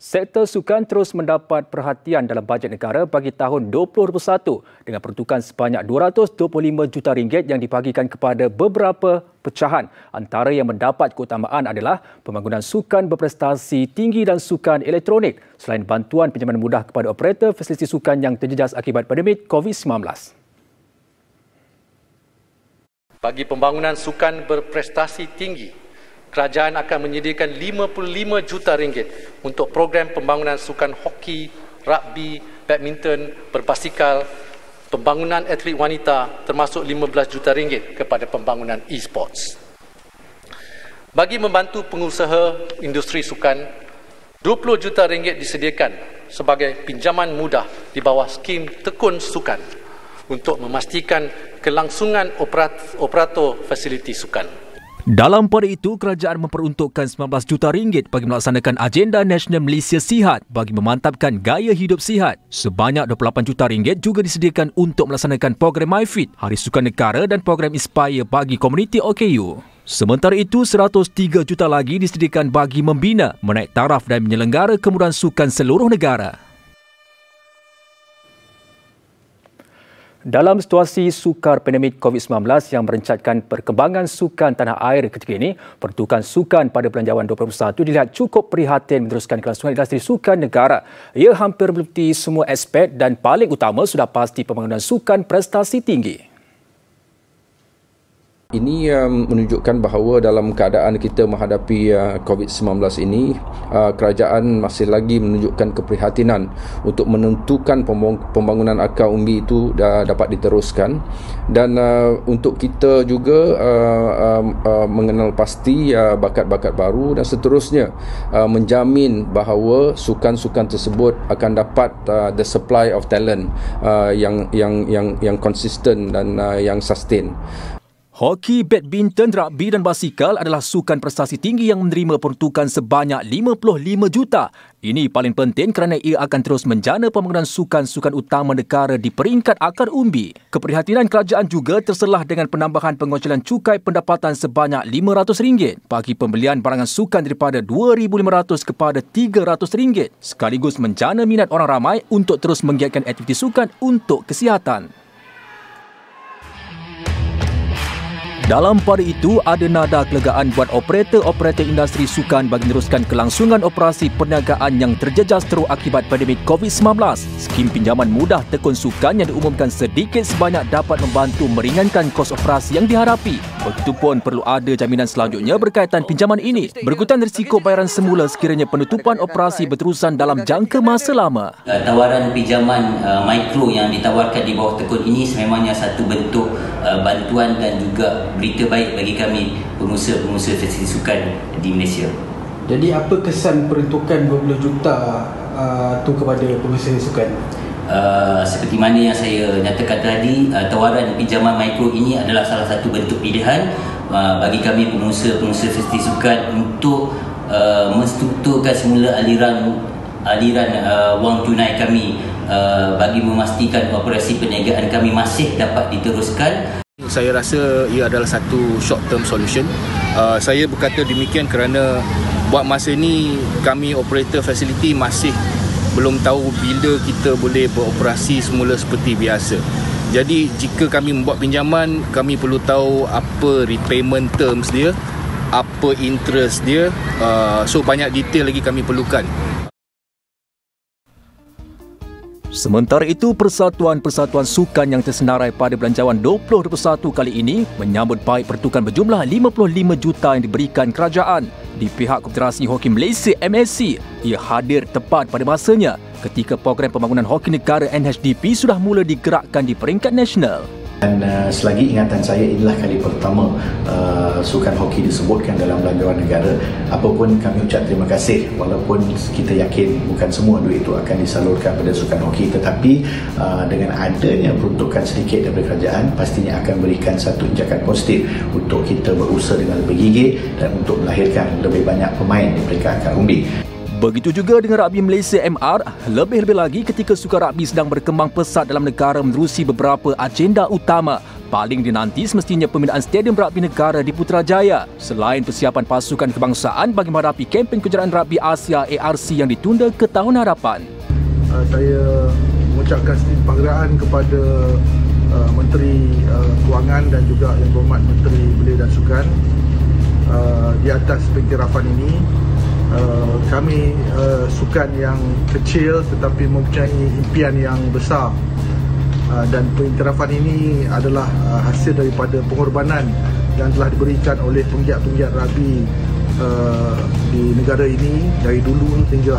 Sektor sukan terus mendapat perhatian dalam bajet negara bagi tahun 2021 dengan peruntukan sebanyak RM225 juta yang dibagikan kepada beberapa pecahan. Antara yang mendapat keutamaan adalah pembangunan sukan berprestasi tinggi dan sukan elektronik selain bantuan pinjaman mudah kepada operator fasiliti sukan yang terjejas akibat pandemik COVID-19. Bagi pembangunan sukan berprestasi tinggi, kerajaan akan menyediakan RM55 juta untuk program pembangunan sukan hoki, rugby, badminton, berbasikal, pembangunan atlet wanita termasuk RM15 juta kepada pembangunan e-sports. Bagi membantu pengusaha industri sukan, RM20 juta disediakan sebagai pinjaman mudah di bawah skim Tekun Sukan untuk memastikan kelangsungan operator fasiliti sukan. Dalam pada itu, kerajaan memperuntukkan RM19 juta bagi melaksanakan agenda Nasional Malaysia Sihat bagi memantapkan gaya hidup sihat. Sebanyak RM28 juta juga disediakan untuk melaksanakan program MyFit, Hari Sukan Negara dan program Inspire bagi komuniti OKU. Sementara itu, RM103 juta lagi disediakan bagi membina, menaik taraf dan menyelenggara kemudahan sukan seluruh negara. Dalam situasi sukar pandemik COVID-19 yang merencatkan perkembangan sukan tanah air ketika ini, peruntukan sukan pada Belanjawan 2021 dilihat cukup prihatin meneruskan kelangsungan industri sukan negara. Ia hampir meliputi semua aspek dan paling utama sudah pasti pembangunan sukan prestasi tinggi. Ini menunjukkan bahawa dalam keadaan kita menghadapi COVID-19 ini, kerajaan masih lagi menunjukkan keprihatinan untuk menentukan pembangunan akar umbi itu dapat diteruskan dan untuk kita juga mengenal pasti bakat-bakat baru dan seterusnya menjamin bahawa sukan-sukan tersebut akan dapat the supply of talent yang konsisten dan yang sustain. Hoki, badminton, rugby dan basikal adalah sukan prestasi tinggi yang menerima peruntukan sebanyak RM55 juta. Ini paling penting kerana ia akan terus menjana pembangunan sukan-sukan utama negara di peringkat akar umbi. Keprihatinan kerajaan juga terselah dengan penambahan pengoncelan cukai pendapatan sebanyak RM500 bagi pembelian barangan sukan daripada RM2,500 kepada RM300, sekaligus menjana minat orang ramai untuk terus menggiatkan aktiviti sukan untuk kesihatan. Dalam pada itu, ada nada kelegaan buat operator-operator industri sukan bagi meneruskan kelangsungan operasi perniagaan yang terjejas teruk akibat pandemik COVID-19. Skim pinjaman mudah Tekun Sukan yang diumumkan sedikit sebanyak dapat membantu meringankan kos operasi yang dihadapi. Begitupun perlu ada jaminan selanjutnya berkaitan pinjaman ini. Berikutan risiko bayaran semula sekiranya penutupan operasi berterusan dalam jangka masa lama. Tawaran pinjaman mikro yang ditawarkan di bawah Tekun ini sememangnya satu bentuk bantuan dan juga berita baik bagi kami pengusaha-pengusaha fasiliti sukan di Malaysia. Jadi apa kesan peruntukan 20 juta tu kepada pengusaha sukan? Seperti mana yang saya nyatakan tadi, tawaran pinjaman mikro ini adalah salah satu bentuk pilihan bagi kami pengusaha-pengusaha fasiliti sukan untuk menstrukturkan semula aliran wang tunai kami bagi memastikan operasi perniagaan kami masih dapat diteruskan. Saya rasa ia adalah satu short term solution. Saya berkata demikian kerana buat masa ini kami operator fasiliti masih belum tahu bila kita boleh beroperasi semula seperti biasa. Jadi jika kami membuat pinjaman, kami perlu tahu apa repayment terms dia, apa interest dia. So banyak detail lagi kami perlukan. Sementara itu, persatuan-persatuan sukan yang tersenarai pada Belanjawan 2021 kali ini menyambut baik peruntukan berjumlah RM55 juta yang diberikan kerajaan. Di pihak Konfederasi Hoki Malaysia MSC, ia hadir tepat pada masanya ketika program pembangunan hoki negara NHDP sudah mula digerakkan di peringkat nasional. Dan selagi ingatan saya, inilah kali pertama sukan hoki disebutkan dalam Belanjawan Negara. Apapun kami ucap terima kasih, walaupun kita yakin bukan semua duit itu akan disalurkan pada sukan hoki, tetapi dengan adanya peruntukan sedikit daripada kerajaan, pastinya akan berikan satu injakan positif untuk kita berusaha dengan lebih gigih dan untuk melahirkan lebih banyak pemain di peringkat akar umbi. Begitu juga dengan Rugby Malaysia MR, lebih-lebih lagi ketika sukan rugby sedang berkembang pesat dalam negara menerusi beberapa agenda utama. Paling dinanti semestinya pembinaan Stadium Rugby Negara di Putrajaya. Selain persiapan pasukan kebangsaan bagi menghadapi kempen kejuaraan rugby Asia ARC yang ditunda ke tahun hadapan. Saya mengucapkan sedikit penghargaan kepada Menteri Kewangan dan juga Yang Berhormat Menteri Belia dan Sukan di atas pengiktirafan ini. Kami sukan yang kecil tetapi mempunyai impian yang besar, dan pengiktirafan ini adalah hasil daripada pengorbanan yang telah diberikan oleh penggiat-penggiat rugby di negara ini dari dulu hingga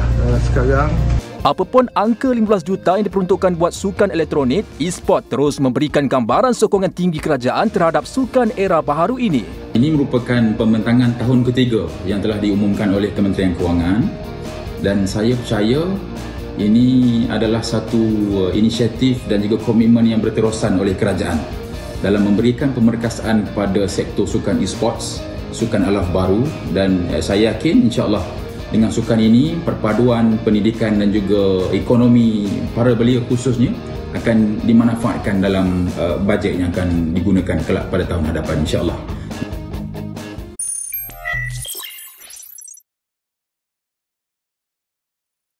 sekarang. Apapun angka 15 juta yang diperuntukkan buat sukan elektronik, e-sport terus memberikan gambaran sokongan tinggi kerajaan terhadap sukan era baharu ini. Ini merupakan pembentangan tahun ketiga yang telah diumumkan oleh Kementerian Kewangan, dan saya percaya ini adalah satu inisiatif dan juga komitmen yang berterusan oleh kerajaan dalam memberikan pemerkasaan kepada sektor sukan e-sports, sukan alaf baru, dan saya yakin insya-Allah dengan sukan ini, perpaduan pendidikan dan juga ekonomi para belia khususnya akan dimanfaatkan dalam bajet yang akan digunakan kelak pada tahun hadapan insya-Allah.